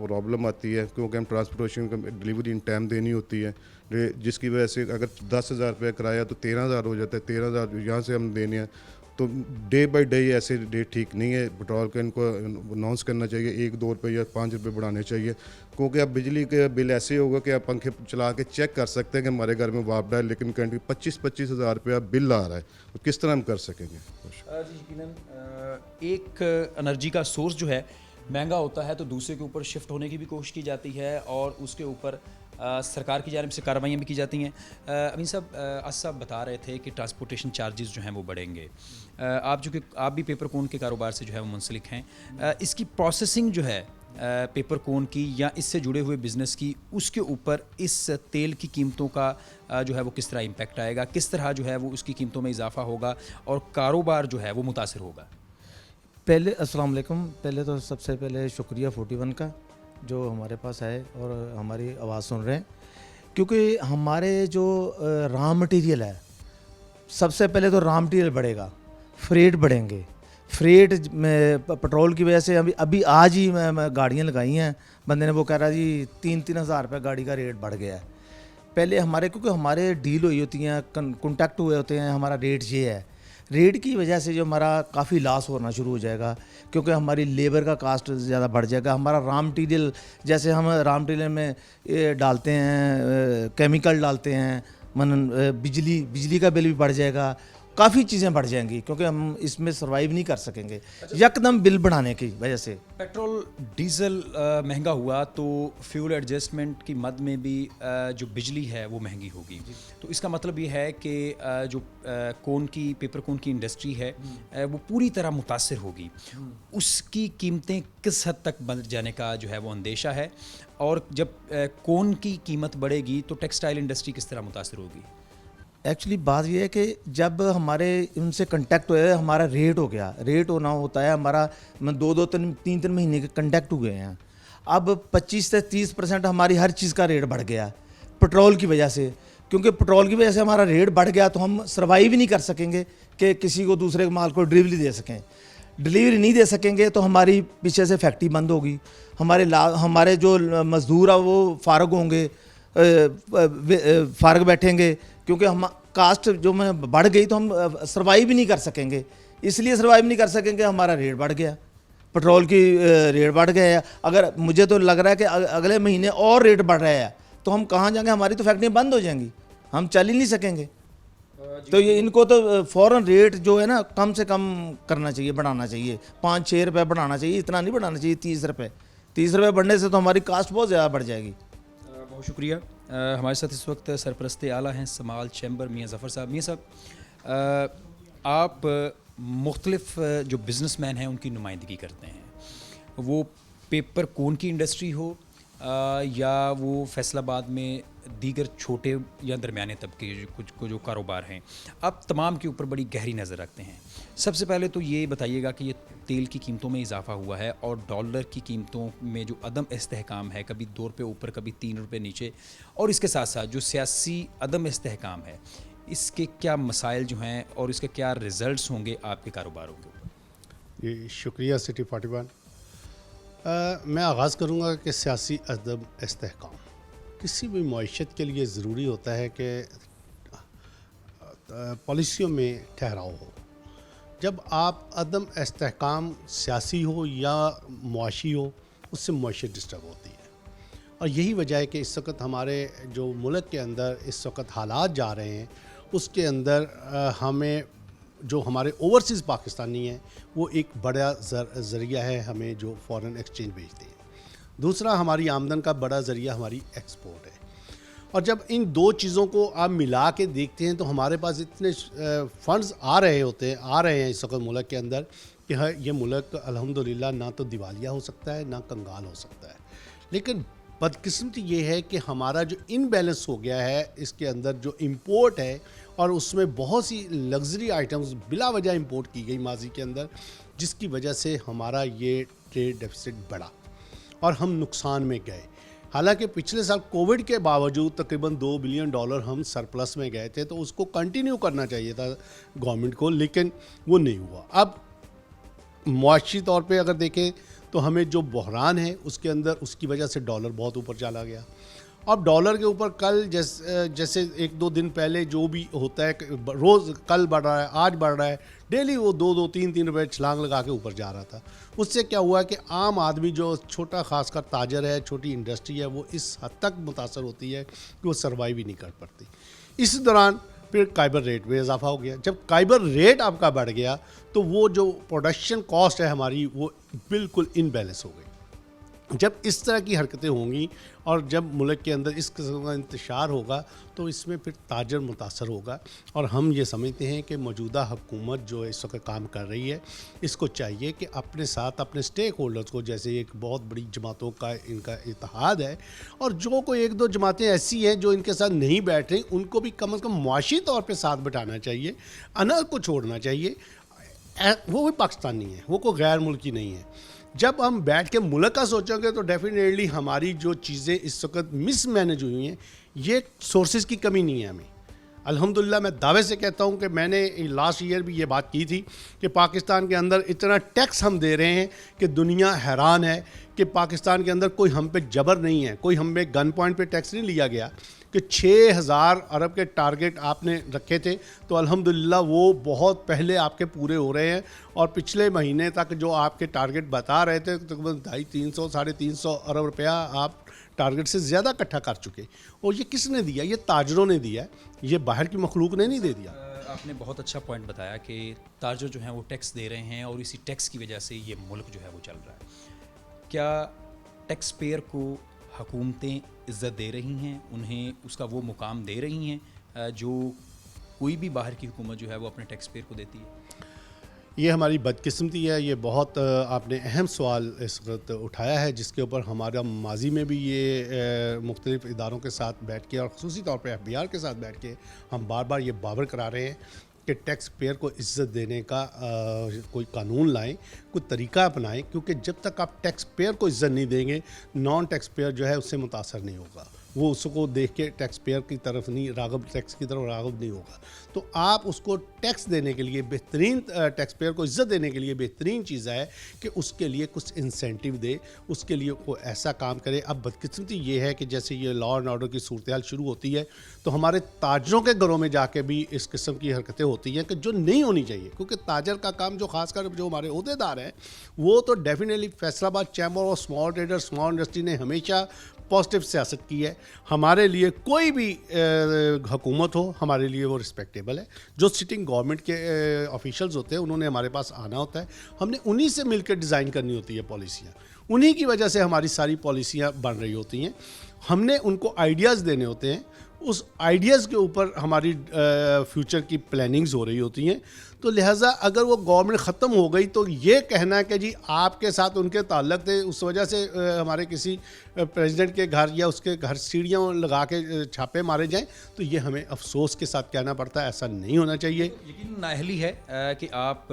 प्रॉब्लम आती है, क्योंकि हम ट्रांसपोर्टेशन का डिलीवरी इन टाइम देनी होती है, जिसकी वजह से अगर 10,000 रुपये किराया तो 13,000 हो जाता है। 13,000 यहाँ से हम देने हैं, तो डे बाय डे ऐसे डे ठीक नहीं है। पेट्रोल का इनको अनाउंस करना चाहिए, 1-2 रुपये या 5 रुपये बढ़ाने चाहिए, क्योंकि अब बिजली के बिल ऐसे होगा कि आप पंखे चला के चेक कर सकते हैं कि हमारे घर में वापडा है, लेकिन कंटिन्यू 25-25 हज़ार रुपया बिल आ रहा है, तो किस तरह हम कर सकेंगे। जी यकीनन, एक एनर्जी का सोर्स जो है महंगा होता है तो दूसरे के ऊपर शिफ्ट होने की भी कोशिश की जाती है और उसके ऊपर सरकार की जानिब से कार्रवाइयाँ भी की जाती हैं। अमीन साहब, आज साहब बता रहे थे कि ट्रांसपोर्टेशन चार्जेस जो हैं वो बढ़ेंगे। आप जो कि आप भी पेपर कोन के कारोबार से जो है वो मुंसलिक हैं, इसकी प्रोसेसिंग जो है पेपर कोन की या इससे जुड़े हुए बिज़नेस की, उसके ऊपर इस तेल की कीमतों का जो है वो किस तरह इम्पेक्ट आएगा, किस तरह जो है वो उसकी कीमतों में इजाफा होगा और कारोबार जो है वो मुतासर होगा। पहले अस्सलाम वालेकुम, पहले तो सबसे पहले शुक्रिया 41 का जो हमारे पास है और हमारी आवाज़ सुन रहे हैं, क्योंकि हमारे जो रॉ मटेरियल है, सबसे पहले तो रॉ मटेरियल बढ़ेगा, फ्रेट बढ़ेंगे। फ्रेट में पेट्रोल की वजह से अभी आज ही मैं गाड़ियाँ लगाई हैं, बंदे ने वो कह रहा जी 3-3 हज़ार रुपये गाड़ी का रेट बढ़ गया है। पहले हमारे, क्योंकि हमारे डील हुई होती हैं, कॉन्टैक्ट हुए होते हैं, हमारा रेट ये है, रेट की वजह से जो हमारा काफ़ी लॉस होना शुरू हो जाएगा, क्योंकि हमारी लेबर का कास्ट ज़्यादा बढ़ जाएगा। हमारा रॉ मटीरियल, जैसे हम रॉ मटीरियल में डालते हैं, केमिकल डालते हैं, बिजली का बिल भी बढ़ जाएगा, काफ़ी चीज़ें बढ़ जाएंगी, क्योंकि हम इसमें सर्वाइव नहीं कर सकेंगे यकदम बिल बढ़ाने की वजह से। पेट्रोल डीजल महंगा हुआ तो फ्यूल एडजस्टमेंट की मद में भी जो बिजली है वो महंगी होगी, तो इसका मतलब ये है कि जो कोन की पेपर कोन की इंडस्ट्री है वो पूरी तरह मुतासर होगी। उसकी कीमतें किस हद तक बढ़ जाने का जो है वो अंदेशा है, और जब कोन की कीमत बढ़ेगी तो टेक्सटाइल इंडस्ट्री किस तरह मुतासर होगी। एक्चुअली बात यह है कि जब हमारे उनसे कांटेक्ट हुए, हमारा रेट हो गया, रेट होना होता है हमारा 2-3 महीने के कांटेक्ट हुए हैं, अब 25 से 30% हमारी हर चीज़ का रेट बढ़ गया पेट्रोल की वजह से, क्योंकि पेट्रोल की वजह से हमारा रेट बढ़ गया तो हम सर्वाइव ही नहीं कर सकेंगे कि किसी को दूसरे माल को डिलीवरी दे सकें। डिलीवरी नहीं दे सकेंगे तो हमारी पीछे से फैक्ट्री बंद होगी, हमारे जो मज़दूर है वो फारग होंगे, फारग बैठेंगे, क्योंकि हम कास्ट जो में बढ़ गई तो हम सर्वाइव ही नहीं कर सकेंगे। इसलिए सर्वाइव नहीं कर सकेंगे, हमारा रेट बढ़ गया, पेट्रोल की रेट बढ़ गया है। अगर मुझे तो लग रहा है कि अगले महीने और रेट बढ़ रहा है तो हम कहाँ जाएंगे, हमारी तो फैक्ट्रियाँ बंद हो जाएंगी, हम चल ही नहीं सकेंगे। तो ये इनको तो फ़ौरन रेट जो है ना कम से कम करना चाहिए, बढ़ाना चाहिए, 5-6 रुपये बढ़ाना चाहिए, इतना नहीं बढ़ाना चाहिए 30 रुपये। 30 रुपये बढ़ने से तो हमारी कास्ट बहुत ज़्यादा बढ़ जाएगी। बहुत शुक्रिया। हमारे साथ इस वक्त सरपरस्त आला हैं समाल चैम्बर मियाँ ज़फ़र साहब। मियाँ साहब, आप मुख्तलिफ जो बिज़नेसमैन हैं उनकी नुमाइंदगी करते हैं, वो पेपर कोन की इंडस्ट्री हो या वो फैसलाबाद में दीगर छोटे या दरमियाने तबके कुछ जो कारोबार हैं, आप तमाम के ऊपर बड़ी गहरी नज़र रखते हैं। सबसे पहले तो ये बताइएगा कि ये तेल की कीमतों में इजाफा हुआ है और डॉलर की कीमतों में जो अदम इस्तेहकाम है, कभी 2 रुपये ऊपर कभी 3 रुपये नीचे, और इसके साथ साथ जो सियासी अदम इस्तेहकाम है, इसके क्या मसाइल जो हैं और इसके क्या रिज़ल्ट्स होंगे आपके कारोबारों के ऊपर। ये शुक्रिया सिटी 41। मैं आगाज़ करूँगा कि सियासी अदम इस्तेहकाम किसी भी मईशत के लिए ज़रूरी होता है कि पॉलिसियों में ठहराव हो। जब आप अदम इस्तेहकाम सियासी हो या मुआशी हो, उससे मईशत डिस्टर्ब होती है। और यही वजह है कि इस वक्त हमारे जो मुल्क के अंदर इस वक्त हालात जा रहे हैं, उसके अंदर हमें जो हमारे ओवरसीज़ पाकिस्तानी हैं वो एक बड़ा ज़रिया है हमें जो फ़ॉरेन एक्सचेंज भेजते हैं। दूसरा, हमारी आमदन का बड़ा ज़रिया हमारी एक्सपोर्ट है। और जब इन दो चीज़ों को आप मिला के देखते हैं तो हमारे पास इतने फ़ंड्स आ रहे हैं इस वक्त मुल्क के अंदर कि हाँ, ये मुल्क अल्हम्दुलिल्लाह ना तो दिवालिया हो सकता है ना कंगाल हो सकता है। लेकिन बदकिस्मती ये है कि हमारा जो इनबैलेंस हो गया है इसके अंदर जो इंपोर्ट है, और उसमें बहुत सी लग्जरी आइटम्स बिला वजह इंपोर्ट की गई माजी के अंदर, जिसकी वजह से हमारा ये ट्रेड डेफिसिट बढ़ा और हम नुकसान में गए। हालांकि पिछले साल कोविड के बावजूद तकरीबन $2 बिलियन हम सरप्लस में गए थे, तो उसको कंटिन्यू करना चाहिए था गवर्नमेंट को, लेकिन वो नहीं हुआ। अब मुआशी तौर पे अगर देखें तो हमें जो बहरान है उसके अंदर उसकी वजह से डॉलर बहुत ऊपर चला गया। अब डॉलर के ऊपर कल जैसे 1-2 दिन पहले जो भी होता है, रोज़ कल बढ़ रहा है, आज बढ़ रहा है, डेली वो 2-2, 3-3 रुपये छलांग लगा के ऊपर जा रहा था। उससे क्या हुआ कि आम आदमी जो छोटा खासकर ताजर है, छोटी इंडस्ट्री है, वो इस हद तक मुतासर होती है कि वो सर्वाइव ही नहीं कर पाती। इस दौरान फिर काइबर रेट में इजाफा हो गया। जब काइबर रेट आपका बढ़ गया तो वो जो प्रोडक्शन कॉस्ट है हमारी वो बिल्कुल इनबैलेंस हो गई। जब इस तरह की हरकतें होंगी और जब मुल्क के अंदर इस किस्म का इंतशार होगा तो इसमें फिर ताजर मुतासर होगा। और हम ये समझते हैं कि मौजूदा हुकूमत जो इस वक्त काम कर रही है, इसको चाहिए कि अपने साथ अपने स्टेक होल्डर्स को, जैसे एक बहुत बड़ी जमातों का इनका इत्तेहाद है, और जो कोई 1-2 जमातें ऐसी हैं जो इनके साथ नहीं बैठ रही, उनको भी कम से कम मुआशी तौर पर साथ बैठाना चाहिए। अना को छोड़ना चाहिए। वो भी पाकिस्तानी है, वो कोई गैर मुल्की नहीं है। जब हम बैठ के मुल्क का सोचेंगे तो डेफिनेटली हमारी जो चीज़ें इस वक्त मिसमैनेज हुई हैं, ये सोर्सेज की कमी नहीं है हमें। अल्हम्दुलिल्लाह मैं दावे से कहता हूँ कि मैंने लास्ट ईयर भी ये बात की थी कि पाकिस्तान के अंदर इतना टैक्स हम दे रहे हैं कि दुनिया हैरान है कि पाकिस्तान के अंदर कोई हम पे जबर नहीं है, कोई हम पे गन पॉइंट पे टैक्स नहीं लिया गया कि 6000 अरब के टारगेट आपने रखे थे, तो अल्हम्दुलिल्लाह वो बहुत पहले आपके पूरे हो रहे हैं। और पिछले महीने तक जो आपके टारगेट बता रहे थे तकरीबन 250-300 350 अरब रुपया आप टारगेट से ज़्यादा इकट्ठा कर चुके। और ये किसने दिया? ये ताजरों ने दिया, ये बाहर की मखलूक ने नहीं दे दिया। आपने बहुत अच्छा पॉइंट बताया कि ताजर जो हैं वो टैक्स दे रहे हैं और इसी टैक्स की वजह से ये मुल्क जो है वो चल रहा है। क्या टैक्स पेयर को हुकूमतें इज़्ज़त दे रही हैं, उन्हें उसका वो मुकाम दे रही हैं जो कोई भी बाहर की हुकूमत जो है वो अपने टैक्स पेयर को देती है? ये हमारी बदकिस्मती है। ये बहुत आपने अहम सवाल इस वक्त उठाया है, जिसके ऊपर हमारा माजी में भी ये मुख्तलिफ़ इदारों के साथ बैठ के और ख़ुसूसी तौर पे FBI के साथ बैठ के हम बार बार ये बावर करा रहे हैं कि टैक्स पेयर को इज़्ज़त देने का कोई कानून लाएं, कोई तरीका अपनाएं, क्योंकि जब तक आप टैक्स पेयर को इज़्ज़त नहीं देंगे, नॉन टैक्स पेयर जो है उससे मुतासर नहीं होगा। वो उसको देख के टैक्स पेयर की तरफ नहीं राग़ब, टैक्स की तरफ राग़ब नहीं होगा। तो आप उसको टैक्स देने के लिए बेहतरीन, टैक्स पेयर को इज़्ज़त देने के लिए बेहतरीन चीज़ है कि उसके लिए कुछ इंसेंटिव दे, उसके लिए वो ऐसा काम करे। अब बदकिस्मती ये है कि जैसे ये लॉ एंड ऑर्डर की सूरत हाल शुरू होती है तो हमारे ताजरों के घरों में जाके भी इस किस्म की हरकतें होती हैं कि जो नहीं होनी चाहिए। क्योंकि ताजर का काम जो ख़ासकर जो हमारे ओहदेदार हैं वो तो definitely Faisalabad chamber of small trader small industry ने हमेशा पॉजिटिव सियासत की है। हमारे लिए कोई भी हुकूमत हो, हमारे लिए वो रिस्पेक्टेबल है। जो सिटिंग गवर्नमेंट के ऑफिशियल्स होते हैं उन्होंने हमारे पास आना होता है, हमने उन्हीं से मिलकर डिज़ाइन करनी होती है पॉलिसियाँ। उन्हीं की वजह से हमारी सारी पॉलिसियाँ बन रही होती हैं। हमने उनको आइडियाज़ देने होते हैं, उस आइडियाज़ के ऊपर हमारी फ्यूचर की प्लानिंग्स हो रही होती हैं। तो लिहाजा अगर वो गवर्नमेंट ख़त्म हो गई तो ये कहना है कि जी आपके साथ उनके ताल्लुक़ थे, उस वजह से हमारे किसी प्रेसिडेंट के घर या उसके घर सीढ़ियाँ लगा के छापे मारे जाएं, तो ये हमें अफसोस के साथ कहना पड़ता है, ऐसा नहीं होना चाहिए। यकीन नाअहली है कि आप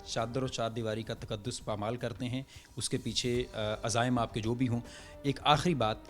चादर और चार दीवारी का तकद्दुस पामाल करते हैं, उसके पीछे अज़ाइम आपके जो भी हों। एक आखिरी बात,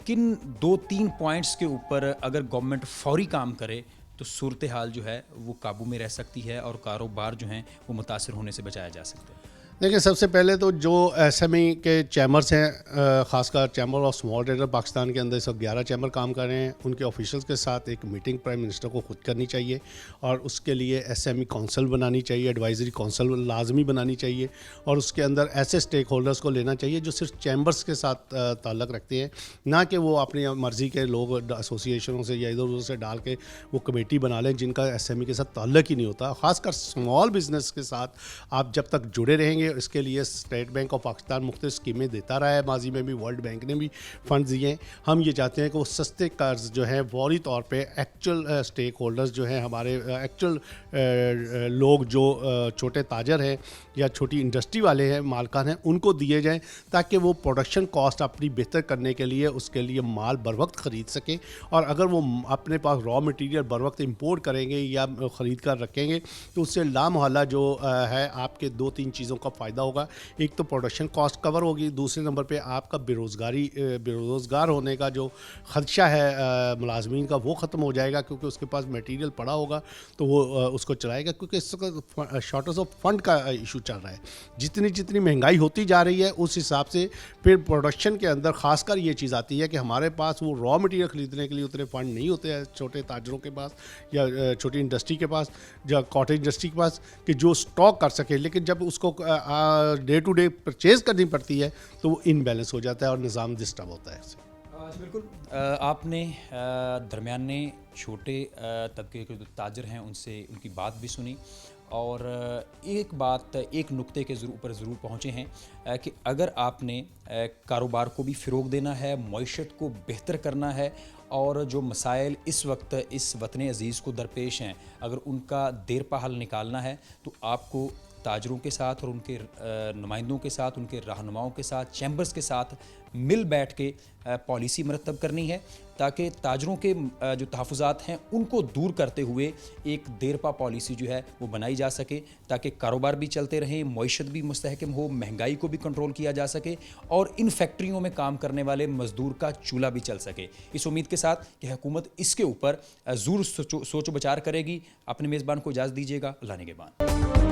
किन 2-3 पॉइंट्स के ऊपर अगर गवर्नमेंट फौरी काम करे तो सूरत हाल जो है वो काबू में रह सकती है और कारोबार जो हैं वो मुतासर होने से बचाया जा सकता है? देखिए, सबसे पहले तो जो एसएमई के चैम्बर्स हैं, ख़ासकर chamber of small trader Pakistan के अंदर इस वक्त 11 चैम्बर काम कर रहे हैं। उनके ऑफिशियल्स के साथ एक मीटिंग प्राइम मिनिस्टर को खुद करनी चाहिए और उसके लिए एसएमई काउंसिल बनानी चाहिए, एडवाइजरी काउंसिल लाजमी बनानी चाहिए और उसके अंदर ऐसे स्टेक होल्डर्स को लेना चाहिए जो सिर्फ चैम्बर्स के साथ ताल्लुक़ रखते हैं, ना कि वो अपनी मर्ज़ी के लोग एसोसिएशनों से या इधर उधर से डाल के वो कमेटी बना लें जिनका एसएमई के साथ ताल्लुक़ ही नहीं होता। ख़ासकर स्मॉल बिजनेस के साथ आप जब तक जुड़े रहेंगे, इसके लिए स्टेट बैंक ऑफ पाकिस्तान मुख्तलिफ स्कीमें देता रहा है, माजी में भी वर्ल्ड बैंक ने भी फंड दिए हैं। हम ये चाहते हैं कि वो सस्ते कर्ज जो है फौरी तौर पे एक्चुअल स्टेक होल्डर्स जो हैं, हमारे एक्चुअल लोग जो छोटे ताजर हैं या छोटी इंडस्ट्री वाले हैं, मालकान हैं, उनको दिए जाएं ताकि वो प्रोडक्शन कॉस्ट अपनी बेहतर करने के लिए उसके लिए माल बर वक्त ख़रीद सकें। और अगर वो अपने पास रॉ मटेरियल बर वक्त इम्पोर्ट करेंगे या ख़रीद कर रखेंगे तो उससे लामहला जो है आपके 2-3 चीज़ों का फ़ायदा होगा। एक तो प्रोडक्शन कॉस्ट कवर होगी, दूसरे नंबर पे आपका बेरोज़गार होने का जो ख़दशा है मुलाजमीन का वो ख़त्म हो जाएगा क्योंकि उसके पास मटेरियल पड़ा होगा तो वो उसको चलाएगा। क्योंकि इस वक्त शॉर्टेज ऑफ फंड का इशू चल रहा है। जितनी महंगाई होती जा रही है उस हिसाब से फिर प्रोडक्शन के अंदर ख़ासकर ये चीज़ आती है कि हमारे पास वो रॉ मटेरियल ख़रीदने के लिए उतने फ़ंड नहीं होते हैं छोटे ताजरों के पास या छोटी इंडस्ट्री के पास या कॉटेज इंडस्ट्री के पास कि जो स्टॉक कर सके। लेकिन जब उसको डे टू डे परचेज़ करनी पड़ती है तो वो इनबैलेंस हो जाता है और निज़ाम डिस्टर्ब होता है इससे। बिल्कुल। आपने दरमियाने छोटे तबके के जो ताजर हैं उनसे उनकी बात भी सुनी और एक नुक्ते के ऊपर ज़रूर पहुँचे हैं कि अगर आपने कारोबार को भी फ़रोग़ देना है, मईशत को बेहतर करना है और जो मसाइल इस वक्त इस वतन अज़ीज़ को दरपेश हैं अगर उनका देर पा हल निकालना है तो आपको ताजरों के साथ और उनके नुमाइंदों के साथ, उनके रहनुमाओं के साथ, चैम्बर्स के साथ मिल बैठ के पॉलिसी मरतब करनी है ताकि ताजरों के जो तहफ़्फ़ुज़ात हैं उनको दूर करते हुए एक देरपा पॉलिसी जो है वो बनाई जा सके ताकि कारोबार भी चलते रहें, मईशत भी मुस्तहकम हो, महंगाई को भी कंट्रोल किया जा सके और इन फैक्ट्रियों में काम करने वाले मज़दूर का चूल्हा भी चल सके। इस उम्मीद के साथ कि हुकूमत इसके ऊपर ज़रूर सोच विचार करेगी। अपने मेज़बान को इजाज़त दीजिएगा। अल्लाह निगहबान।